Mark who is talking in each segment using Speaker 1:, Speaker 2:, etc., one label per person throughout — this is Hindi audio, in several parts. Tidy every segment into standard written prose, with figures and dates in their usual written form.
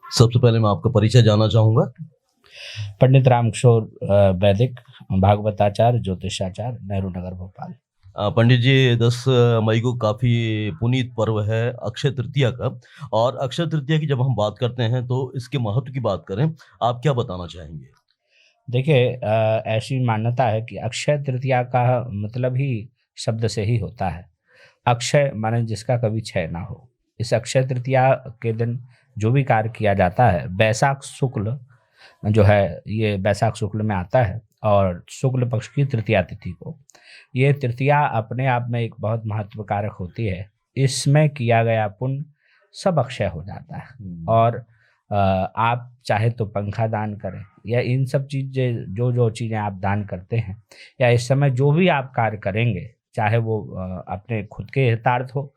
Speaker 1: सबसे पहले मैं आपका परिचय जानना चाहूँगा।
Speaker 2: पंडित रामकिशोर वैदिक, भागवताचार्य, ज्योतिषाचार्य, नेहरू नगर, भोपाल।
Speaker 1: पंडित जी, 10 मई को काफ़ी पुनीत पर्व है अक्षय तृतीया का। और अक्षय तृतीया की जब हम बात करते हैं तो इसके महत्व की बात करें, आप क्या बताना चाहेंगे?
Speaker 2: देखिए, ऐसी मान्यता है कि अक्षय तृतीया का मतलब ही शब्द से ही होता है। अक्षय माने जिसका कभी क्षय ना हो। इस अक्षय तृतीया के दिन जो भी कार्य किया जाता है, बैसाख शुक्ल जो है, ये बैसाख शुक्ल में आता है और शुक्ल पक्ष की तृतीया तिथि को। ये तृतीया अपने आप में एक बहुत महत्व कारक होती है। इसमें किया गया पुण्य सब अक्षय हो जाता है। और आप चाहे तो पंखा दान करें या इन सब चीज़ें, जो जो चीज़ें आप दान करते हैं या इस समय जो भी आप कार्य करेंगे, चाहे वो अपने खुद के हितार्थ हो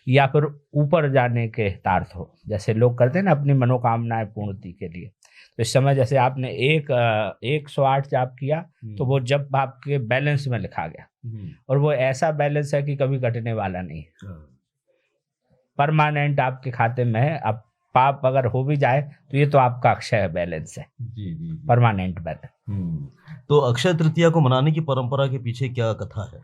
Speaker 2: या फिर ऊपर जाने के हितार्थ हो। जैसे लोग करते हैं ना अपनी मनोकामनाएं पूर्ति के लिए, तो इस समय जैसे आपने 108 जाप किया तो वो जब आपके बैलेंस में लिखा गया, और वो ऐसा बैलेंस है कि कभी घटने वाला नहीं है, परमानेंट आपके खाते में है। अब पाप अगर हो भी जाए तो ये तो आपका अक्षय बैलेंस है,
Speaker 1: जी, जी, जी।
Speaker 2: Permanent balance.
Speaker 1: तो अक्षय तृतीया को मनाने की परंपरा के पीछे क्या कथा है?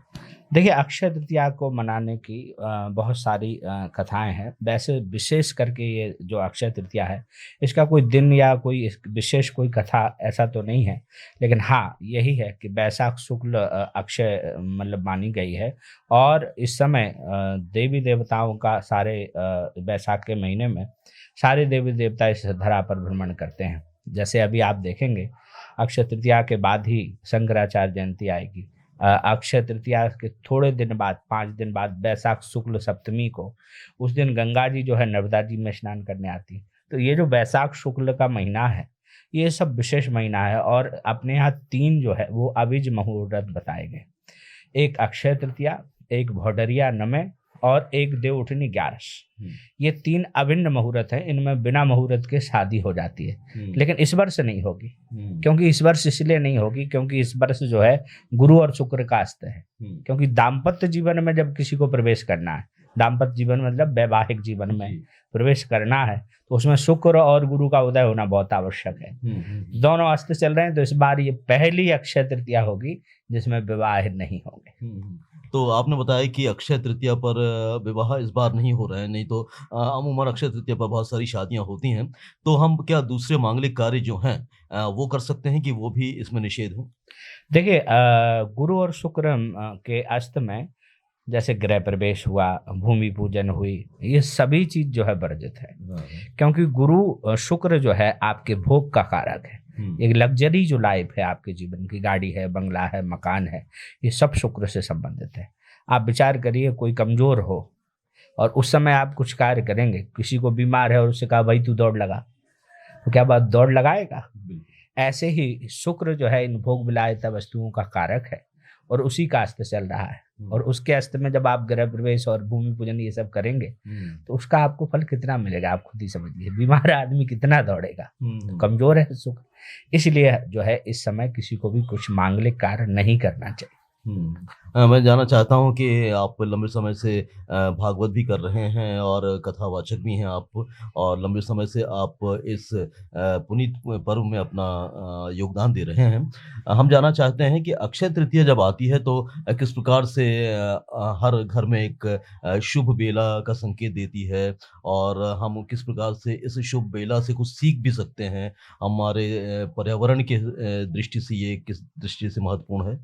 Speaker 2: देखिए, अक्षय तृतीया को मनाने की बहुत सारी कथाएं हैं। वैसे विशेष करके ये जो अक्षय तृतीया है, इसका कोई दिन या कोई विशेष कोई कथा ऐसा तो नहीं है, लेकिन हाँ यही है कि बैसाख शुक्ल अक्षय मतलब मानी गई है। और इस समय देवी देवताओं का सारे बैसाख के महीने में सारे देवी देवता इस धरा पर भ्रमण करते हैं। जैसे अभी आप देखेंगे, अक्षय तृतीया के बाद ही शंकराचार्य जयंती आएगी। अक्षय तृतीया के थोड़े दिन बाद, 5 दिन बाद, बैसाख शुक्ल सप्तमी को, उस दिन गंगा जी जो है नर्मदा जी में स्नान करने आती है। तो ये जो बैसाख शुक्ल का महीना है, ये सब विशेष महीना है। और अपने यहाँ 3 जो है वो अभिज मुहूर्त बताए गए। एक अक्षय तृतीया, एक भौडरिया नमे और एक देवउठनी 11। ये 3 अभिन्न मुहूर्त हैं। इनमें बिना मुहूर्त के शादी हो जाती है, लेकिन इस वर्ष नहीं होगी। क्योंकि इस वर्ष इसलिए नहीं होगी क्योंकि इस वर्ष जो है गुरु और शुक्र का अस्त है। क्योंकि दाम्पत्य जीवन में जब किसी को प्रवेश करना है, दाम्पत्य जीवन मतलब वैवाहिक जीवन में प्रवेश करना है, तो उसमें शुक्र और गुरु का उदय होना बहुत आवश्यक है। दोनों अस्त चल रहे हैं, तो इस बार ये पहली अक्षय तृतीया होगी जिसमें विवाह नहीं होंगे।
Speaker 1: तो आपने बताया कि अक्षय तृतीया पर विवाह इस बार नहीं हो रहे हैं, नहीं तो अमूमन अक्षय तृतीया पर बहुत सारी शादियां होती हैं। तो हम क्या दूसरे मांगलिक कार्य जो हैं वो कर सकते हैं कि वो भी इसमें निषेध है?
Speaker 2: देखिए, गुरु और शुक्र के अस्त में जैसे गृह प्रवेश हुआ, भूमि पूजन हुई, ये सभी चीज जो है वर्जित है। क्योंकि गुरु शुक्र जो है आपके भोग का कारक है। एक लग्जरी जो लाइफ है आपके जीवन की, गाड़ी है, बंगला है, मकान है, ये सब शुक्र से संबंधित है। आप विचार करिए, कोई कमजोर हो और उस समय आप कुछ कार्य करेंगे, किसी को बीमार है और उससे कहा भाई तू दौड़ लगा, तो क्या बात दौड़ लगाएगा? ऐसे ही शुक्र जो है इन भोग विलायता वस्तुओं का कारक है और उसी का अस्त चल रहा है। और उसके अस्त में जब आप गृह प्रवेश और भूमि पूजन ये सब करेंगे तो उसका आपको फल कितना मिलेगा आप खुद ही समझिए। बीमार आदमी कितना दौड़ेगा, तो कमजोर है शुक्र। इसलिए जो है इस समय किसी को भी कुछ मांगलिक कार्य नहीं करना चाहिए।
Speaker 1: मैं जानना चाहता हूँ कि आप लंबे समय से भागवत भी कर रहे हैं और कथावाचक भी हैं आप, और लंबे समय से आप इस पुनीत पर्व में अपना योगदान दे रहे हैं। हम जानना चाहते हैं कि अक्षय तृतीया जब आती है तो किस प्रकार से हर घर में एक शुभ बेला का संकेत देती है, और हम किस प्रकार से इस शुभ बेला से कुछ सीख भी सकते हैं। हमारे पर्यावरण के दृष्टि से ये किस दृष्टि से महत्वपूर्ण है?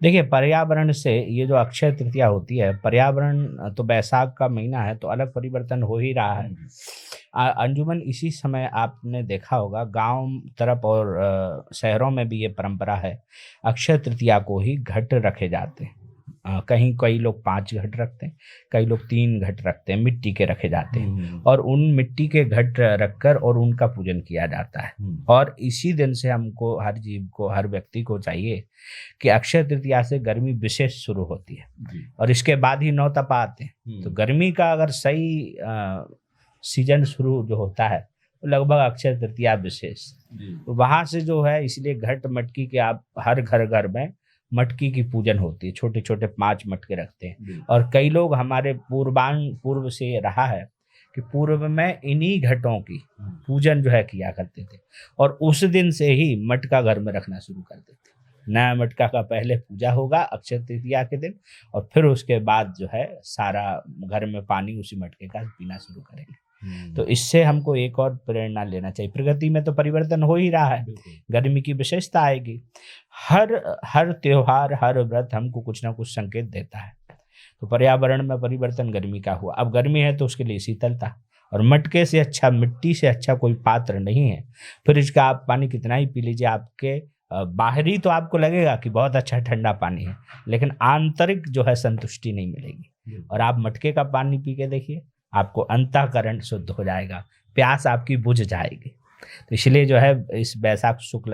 Speaker 2: देखिए, पर्यावरण से ये जो अक्षय तृतीया होती है, पर्यावरण तो बैसाख का महीना है तो अलग परिवर्तन हो ही रहा है। अंजुमन इसी समय आपने देखा होगा गांव तरफ और शहरों में भी ये परंपरा है, अक्षय तृतीया को ही घट रखे जाते हैं। कहीं कई लोग 5 घट रखते हैं, कई लोग 3 घट रखते हैं, मिट्टी के रखे जाते हैं। और उन मिट्टी के घट रखकर और उनका पूजन किया जाता है। और इसी दिन से हमको, हर जीव को, हर व्यक्ति को चाहिए कि अक्षय तृतीया से गर्मी विशेष शुरू होती है और इसके बाद ही 9 तपा आते हैं। तो गर्मी का अगर सही सीजन शुरू जो होता है तो लगभग अक्षय तृतीया विशेष, तो वहां से जो है, इसलिए घट मटकी के आप हर घर में मटकी की पूजन होती है। छोटे छोटे 5 मटके रखते हैं। और कई लोग, हमारे पूर्व से रहा है कि पूर्व में इन्हीं घटों की पूजन जो है किया करते थे और उस दिन से ही मटका घर में रखना शुरू कर देते। नया मटका का पहले पूजा होगा अक्षय तृतीया के दिन और फिर उसके बाद जो है सारा घर में पानी उसी मटके का पीना शुरू करेंगे। तो इससे हमको एक और प्रेरणा लेना चाहिए। प्रकृति में तो परिवर्तन हो ही रहा है, गर्मी की विशेषता आएगी। हर हर त्योहार, हर व्रत हमको कुछ ना कुछ संकेत देता है। तो पर्यावरण में परिवर्तन गर्मी का हुआ, अब गर्मी है तो उसके लिए शीतलता, और मटके से अच्छा, मिट्टी से अच्छा कोई पात्र नहीं है। फ्रिज का आप पानी कितना ही पी लीजिए, आपके बाहरी तो आपको लगेगा कि बहुत अच्छा ठंडा पानी है, लेकिन आंतरिक जो है संतुष्टि नहीं मिलेगी। और आप मटके का पानी पी के देखिए, आपको अंतःकरण शुद्ध हो जाएगा, प्यास आपकी बुझ जाएगी। तो इसलिए जो है इस वैशाख शुक्ल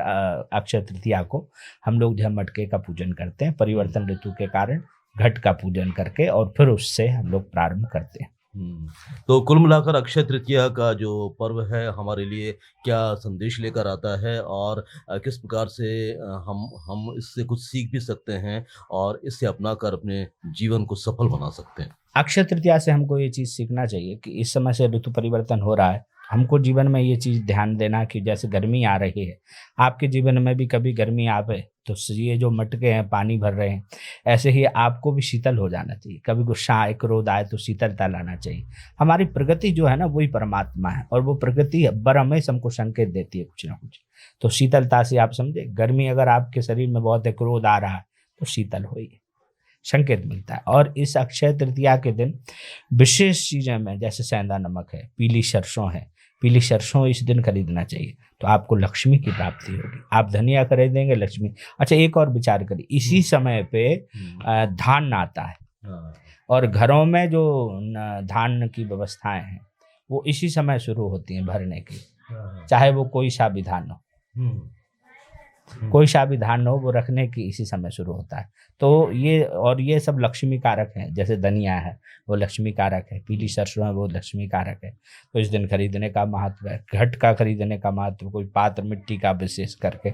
Speaker 2: अक्षय तृतीया को हम लोग जो है मटके का पूजन करते हैं, परिवर्तन ऋतु के कारण घट का पूजन करके, और फिर उससे हम लोग प्रारंभ करते हैं।
Speaker 1: तो कुल मिलाकर अक्षय तृतीया का जो पर्व है हमारे लिए क्या संदेश लेकर आता है, और किस प्रकार से हम इससे कुछ सीख भी सकते हैं और इससे अपनाकर अपने जीवन को सफल बना सकते हैं?
Speaker 2: अक्षय तृतीया से हमको ये चीज़ सीखना चाहिए कि इस समय से ऋतु परिवर्तन हो रहा है, हमको जीवन में ये चीज़ ध्यान देना कि जैसे गर्मी आ रही है, आपके जीवन में भी कभी गर्मी आवे तो ये जो मटके हैं पानी भर रहे हैं, ऐसे ही आपको भी शीतल हो जाना चाहिए। कभी गुस्सा आए, क्रोध आए तो शीतलता लाना चाहिए। हमारी प्रकृति जो है ना वही परमात्मा है, और वो प्रकृति बरहमेश हमको संकेत देती है कुछ ना कुछ। तो शीतलता से आप समझे, गर्मी अगर आपके शरीर में बहुत है, क्रोध आ रहा है, तो शीतल होइए, संकेत मिलता है। और इस अक्षय तृतीया के दिन विशेष चीज़ें में जैसे सेंधा नमक है, पीली सरसों है, पीली सरसों इस दिन खरीदना चाहिए, तो आपको लक्ष्मी की प्राप्ति होगी। आप धनिया खरीदेंगे, लक्ष्मी। अच्छा, एक और विचार करिए, इसी समय पे धान आता है, और घरों में जो धान की व्यवस्थाएं हैं वो इसी समय शुरू होती हैं भरने की, चाहे वो कोई सा भी धान हो, कोई सा भी धान हो, वो रखने की इसी समय शुरू होता है। तो ये सब लक्ष्मी कारक हैं। जैसे धनिया है वो लक्ष्मी कारक है, पीली सरसों है वो लक्ष्मी कारक है। तो इस दिन खरीदने का महत्व है, घट का खरीदने का महत्व, कोई पात्र मिट्टी का विशेष करके,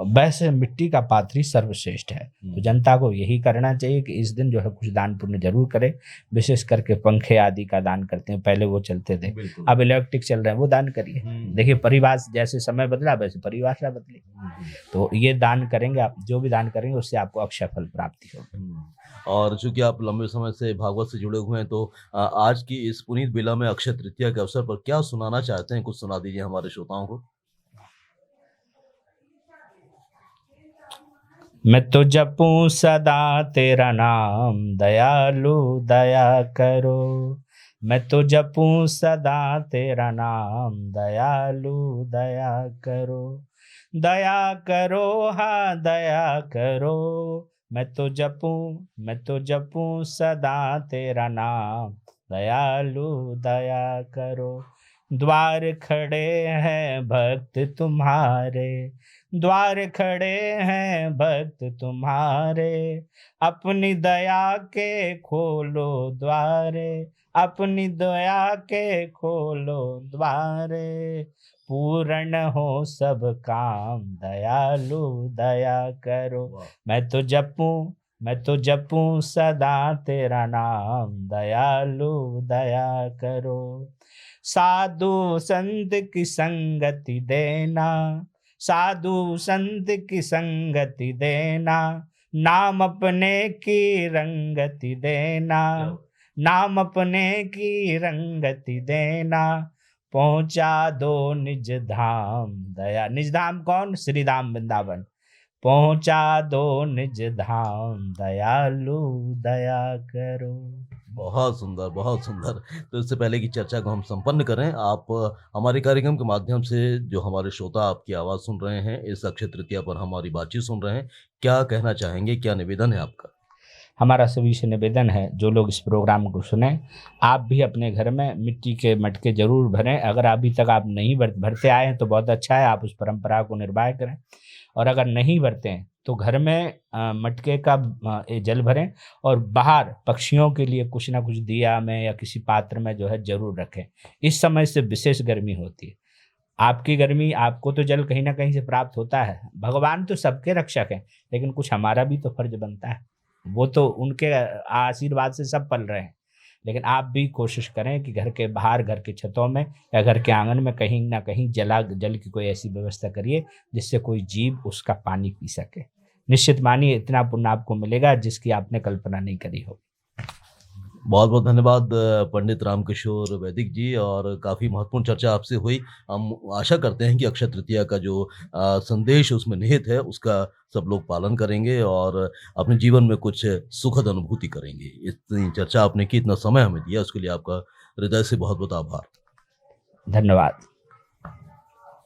Speaker 2: वैसे मिट्टी का पात्र ही सर्वश्रेष्ठ है। तो जनता को यही करना चाहिए कि इस दिन जो है कुछ दान पुण्य जरूर करें, विशेष करके पंखे आदि का दान करते हैं, पहले वो चलते थे, अब इलेक्ट्रिक चल रहे हैं, वो दान करिए। देखिए परिवार जैसे समय बदला वैसे परिभाषा बदली, तो ये दान करेंगे आप, जो भी दान करेंगे उससे आपको अक्षय फल प्राप्ति होगी।
Speaker 1: और चूंकि आप लंबे समय से भागवत से जुड़े हुए हैं, तो आज की इस पुनीत बेला में अक्षय तृतीया के अवसर पर क्या सुनाना चाहते हैं, कुछ सुना दीजिए हमारे श्रोताओं को।
Speaker 2: मैं तो जपूं सदा तेरा नाम, दयालु दया करो। मैं तो जपूं सदा तेरा नाम, दयालु दया करो। दया करो, हाँ दया करो। मैं तो जपूं सदा तेरा नाम, दयालु दया करो। द्वार खड़े हैं भक्त तुम्हारे, द्वार खड़े हैं भक्त तुम्हारे। अपनी दया के खोलो द्वारे, अपनी दया के खोलो द्वारे। पूर्ण हो सब काम, दयालु दया करो। मैं तो जपूं सदा तेरा नाम, दयालु दया करो। साधु संत की संगति देना, साधु संत की संगति देना। नाम अपने की रंगति देना, नाम अपने की रंगति देना। पहुंचा दो निज धाम, दया, निज धाम कौन? श्री धाम वृंदावन। पहुंचा दो निज धाम, दयालु दया करो।
Speaker 1: बहुत सुंदर, बहुत सुंदर। तो इससे पहले की चर्चा को हम संपन्न करें, आप हमारे कार्यक्रम के माध्यम से जो हमारे श्रोता आपकी आवाज़ सुन रहे हैं, इस अक्षय तृतीया पर हमारी बातचीत सुन रहे हैं, क्या कहना चाहेंगे, क्या निवेदन है आपका?
Speaker 2: हमारा सभी से निवेदन है, जो लोग इस प्रोग्राम को सुने, आप भी अपने घर में मिट्टी के मटके जरूर भरें। अगर अभी तक आप नहीं भरते आए हैं तो बहुत अच्छा है, आप उस परंपरा को निर्वाह करें। और अगर नहीं भरते हैं तो घर में मटके का जल भरें, और बाहर पक्षियों के लिए कुछ ना कुछ दिया में या किसी पात्र में जो है जरूर रखें। इस समय से विशेष गर्मी होती है। आपकी गर्मी, आपको तो जल कहीं ना कहीं से प्राप्त होता है, भगवान तो सबके रक्षक हैं, लेकिन कुछ हमारा भी तो फर्ज बनता है। वो तो उनके आशीर्वाद से सब पल रहे हैं, लेकिन आप भी कोशिश करें कि घर के बाहर, घर की छतों में या घर के आंगन में कहीं न कहीं जल की कोई ऐसी व्यवस्था करिए, जिससे कोई जीव उसका पानी पी सके। निश्चित मानिए इतना पुण्य आपको मिलेगा जिसकी आपने कल्पना नहीं करी होगी।
Speaker 1: बहुत-बहुत धन्यवाद पंडित रामकिशोर वैदिक जी और काफ़ी महत्वपूर्ण चर्चा आपसे हुई। हम आशा करते हैं कि अक्षय तृतीया का जो संदेश उसमें निहित है, उसका सब लोग पालन करेंगे और अपने जीवन में कुछ सुखद अनुभूति करेंगे। इतनी चर्चा आपने की, इतना समय हमें दिया, उसके लिए आपका हृदय से बहुत-बहुत आभार।
Speaker 2: धन्यवाद।